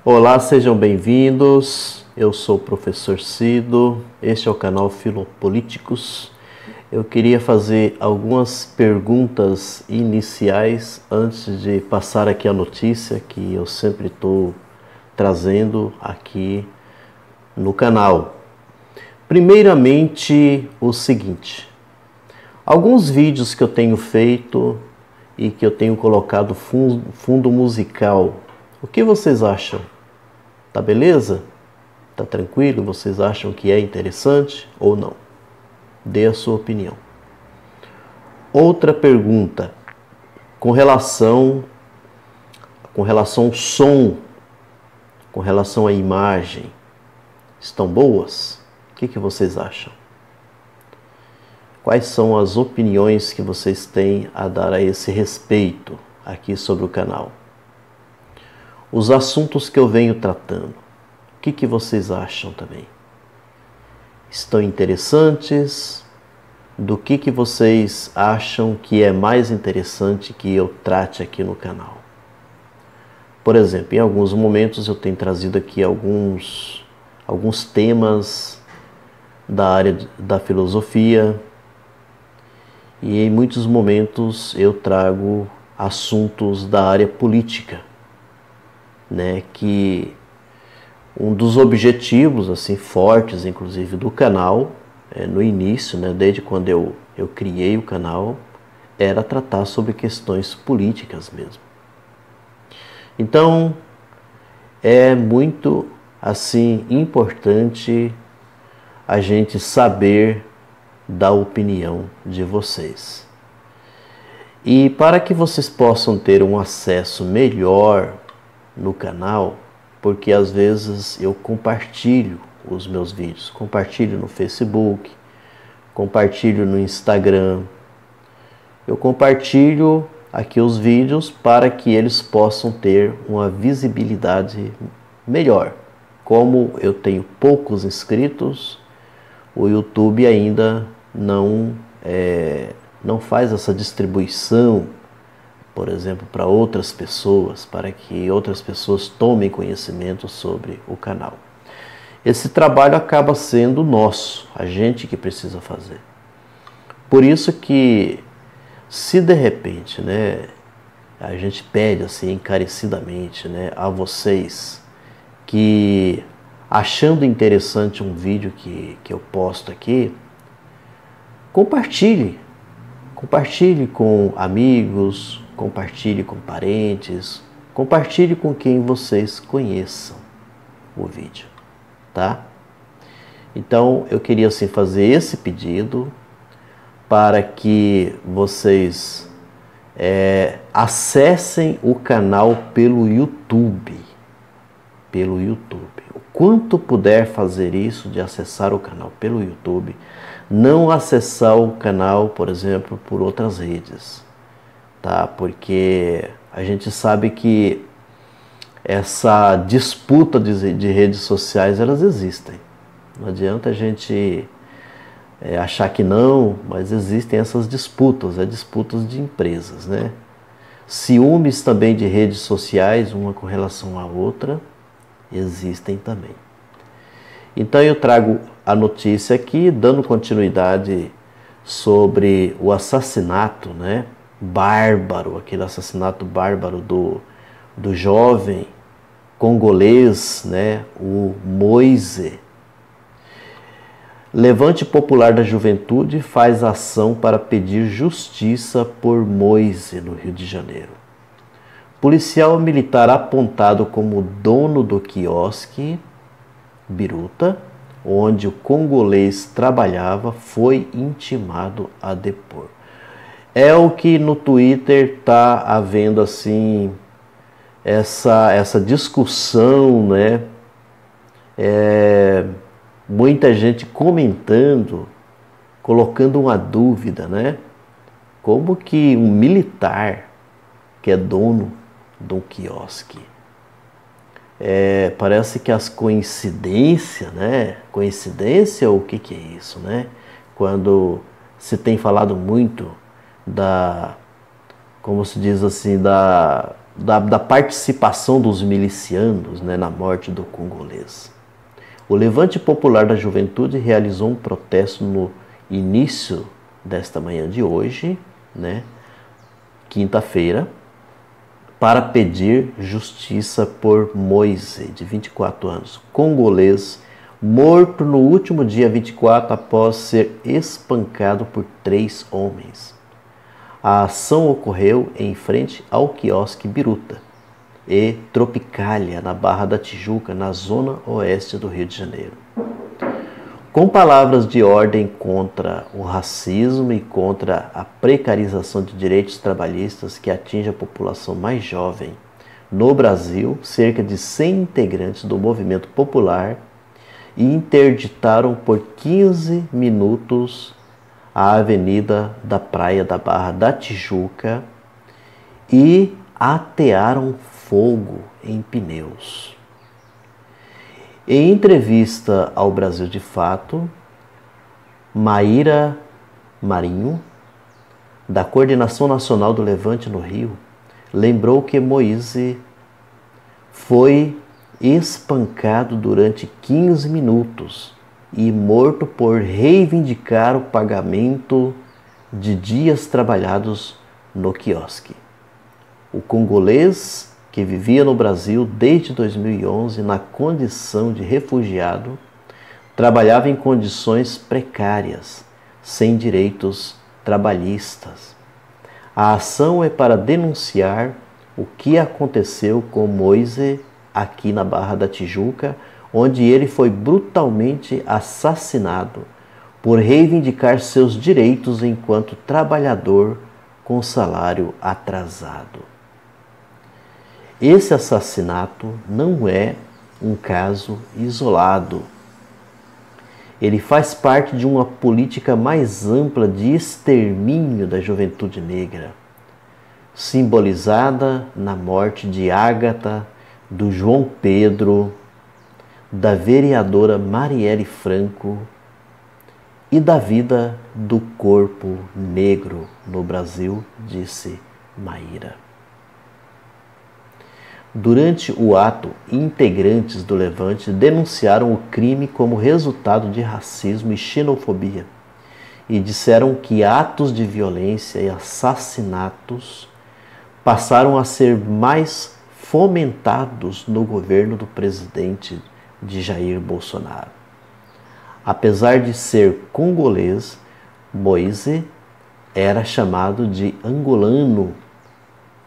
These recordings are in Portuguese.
Olá, sejam bem-vindos. Eu sou o professor Cido. Este é o canal Filopolíticos. Eu queria fazer algumas perguntas iniciais antes de passar aqui a notícia que eu sempre estou trazendo aqui no canal. Primeiramente, o seguinte: alguns vídeos que eu tenho feito e que eu tenho colocado fundo musical, o que vocês acham? Tá beleza? Tá tranquilo? Vocês acham que é interessante ou não? Dê a sua opinião. Outra pergunta, com relação ao som, com relação à imagem, estão boas? O que vocês acham? Quais são as opiniões que vocês têm a dar a esse respeito aqui sobre o canal? Os assuntos que eu venho tratando, o que vocês acham também? Estão interessantes? Do que vocês acham que é mais interessante que eu trate aqui no canal? Por exemplo, em alguns momentos eu tenho trazido aqui alguns temas da área da filosofia, e em muitos momentos eu trago assuntos da área política, né, que um dos objetivos assim fortes, inclusive, do canal, no início, né, desde quando eu criei o canal, era tratar sobre questões políticas mesmo. Então, é muito assim importante a gente saber da opinião de vocês. E para que vocês possam ter um acesso melhor no canal, porque às vezes eu compartilho os meus vídeos, compartilho no Facebook, compartilho no Instagram, eu compartilho aqui os vídeos para que eles possam ter uma visibilidade melhor. Como eu tenho poucos inscritos, o YouTube ainda não faz essa distribuição, por exemplo, para outras pessoas, para que outras pessoas tomem conhecimento sobre o canal. Esse trabalho acaba sendo nosso, a gente que precisa fazer. Por isso que, se de repente, né, a gente pede assim encarecidamente, né, a vocês que, achando interessante um vídeo que eu posto aqui, compartilhe com amigos, compartilhe com parentes, compartilhe com quem vocês conheçam o vídeo, tá? Então eu queria assim fazer esse pedido para que vocês acessem o canal pelo YouTube. O quanto puder fazer isso, de acessar o canal pelo YouTube, não acessar o canal, por exemplo, por outras redes, tá? Porque a gente sabe que essa disputa de redes sociais, elas existem. Não adianta a gente achar que não, mas existem essas disputas, disputas de empresas, né? Ciúmes também de redes sociais, uma com relação à outra, existem também. Então eu trago a notícia aqui, dando continuidade sobre o assassinato, né, bárbaro, aquele assassinato bárbaro do jovem congolês, né, o Moise. Levante Popular da Juventude faz ação para pedir justiça por Moise, no Rio de Janeiro. Policial militar apontado como dono do quiosque Biruta, onde o congolês trabalhava, foi intimado a depor. É o que no Twitter está havendo assim essa discussão, né? Muita gente comentando, colocando uma dúvida, né? Como que um militar que é dono de um quiosque, parece que as coincidências, né? Coincidência ou o que é isso, né? Quando se tem falado muito como se diz assim, da participação dos milicianos, né, na morte do congolês. O Levante Popular da Juventude realizou um protesto no início desta manhã de hoje, né, quinta-feira, para pedir justiça por Moise, de 24 anos, congolês, morto no último dia 24 após ser espancado por 3 homens. A ação ocorreu em frente ao quiosque Biruta e Tropicália, na Barra da Tijuca, na zona oeste do Rio de Janeiro. Com palavras de ordem contra o racismo e contra a precarização de direitos trabalhistas que atinge a população mais jovem, no Brasil, cerca de 100 integrantes do movimento popular interditaram por 15 minutos a avenida da Praia da Barra da Tijuca e atearam fogo em pneus. Em entrevista ao Brasil de Fato, Maíra Marinho, da Coordenação Nacional do Levante no Rio, lembrou que Moise foi espancado durante 15 minutos e morto por reivindicar o pagamento de dias trabalhados no quiosque. O congolês, que vivia no Brasil desde 2011 na condição de refugiado, trabalhava em condições precárias, sem direitos trabalhistas. A ação é para denunciar o que aconteceu com Moise aqui na Barra da Tijuca, onde ele foi brutalmente assassinado por reivindicar seus direitos enquanto trabalhador com salário atrasado. Esse assassinato não é um caso isolado. Ele faz parte de uma política mais ampla de extermínio da juventude negra, simbolizada na morte de Ágata, do João Pedro, da vereadora Marielle Franco e da vida do corpo negro no Brasil, disse Maíra. Durante o ato, integrantes do Levante denunciaram o crime como resultado de racismo e xenofobia e disseram que atos de violência e assassinatos passaram a ser mais fomentados no governo do presidente de Jair Bolsonaro. Apesar de ser congolês, Moise era chamado de angolano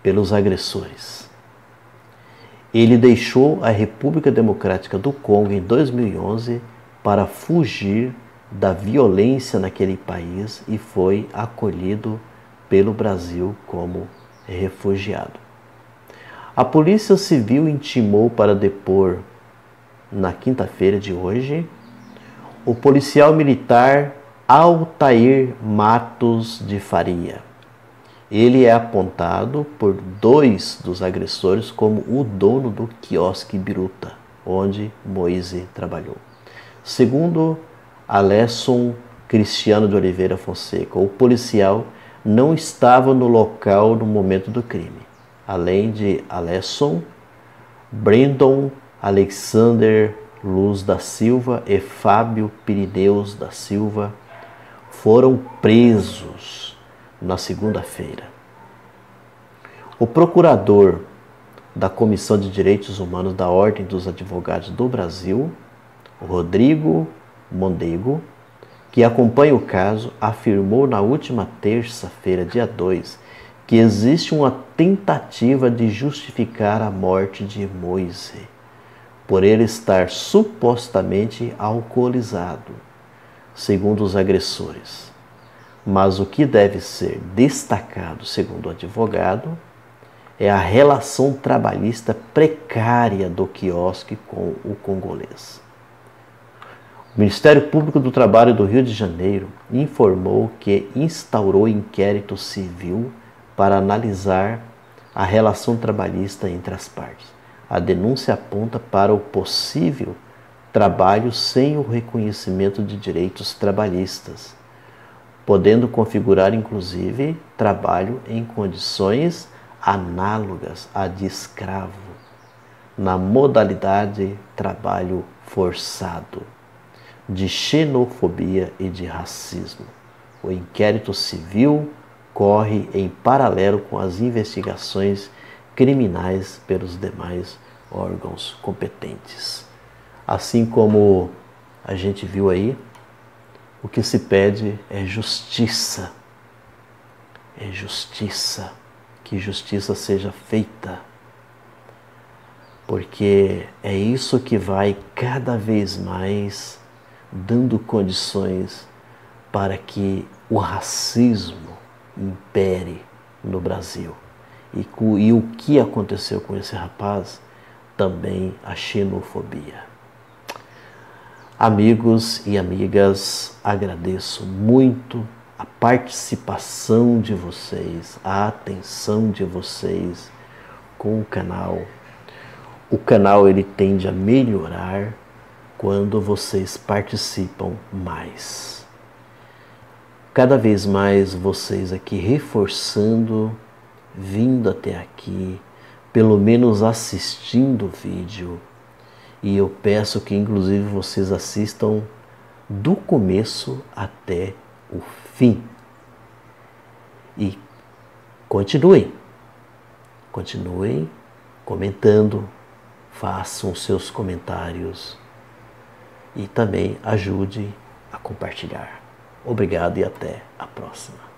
pelos agressores. Ele deixou a República Democrática do Congo em 2011 para fugir da violência naquele país e foi acolhido pelo Brasil como refugiado. A Polícia Civil intimou para depor, na quinta-feira de hoje, o policial militar Altair Matos de Faria. Ele é apontado por 2 dos agressores como o dono do quiosque Biruta, onde Moise trabalhou. Segundo Alesson Cristiano de Oliveira Fonseca, o policial não estava no local no momento do crime. Além de Alesson, Brandon Alexander Luz da Silva e Fábio Pirineus da Silva foram presos na segunda-feira. O procurador da Comissão de Direitos Humanos da Ordem dos Advogados do Brasil, Rodrigo Mondego, que acompanha o caso, afirmou na última terça-feira, dia 2, que existe uma tentativa de justificar a morte de Moise por ele estar supostamente alcoolizado, segundo os agressores. Mas o que deve ser destacado, segundo o advogado, é a relação trabalhista precária do quiosque com o congolês. O Ministério Público do Trabalho do Rio de Janeiro informou que instaurou inquérito civil para analisar a relação trabalhista entre as partes. A denúncia aponta para o possível trabalho sem o reconhecimento de direitos trabalhistas, podendo configurar inclusive trabalho em condições análogas à de escravo, na modalidade trabalho forçado, de xenofobia e de racismo. O inquérito civil corre em paralelo com as investigações criminais pelos demais órgãos competentes. Assim como a gente viu aí, o que se pede é justiça. É justiça. Que justiça seja feita. Porque é isso que vai cada vez mais dando condições para que o racismo impere no Brasil. E o que aconteceu com esse rapaz? Também a xenofobia. Amigos e amigas, agradeço muito a participação de vocês, a atenção de vocês com o canal. O canal ele tende a melhorar quando vocês participam mais. Cada vez mais vocês aqui reforçando, vindo até aqui, pelo menos assistindo o vídeo. E eu peço que inclusive vocês assistam do começo até o fim. E continuem comentando, façam seus comentários e também ajude a compartilhar. Obrigado e até a próxima.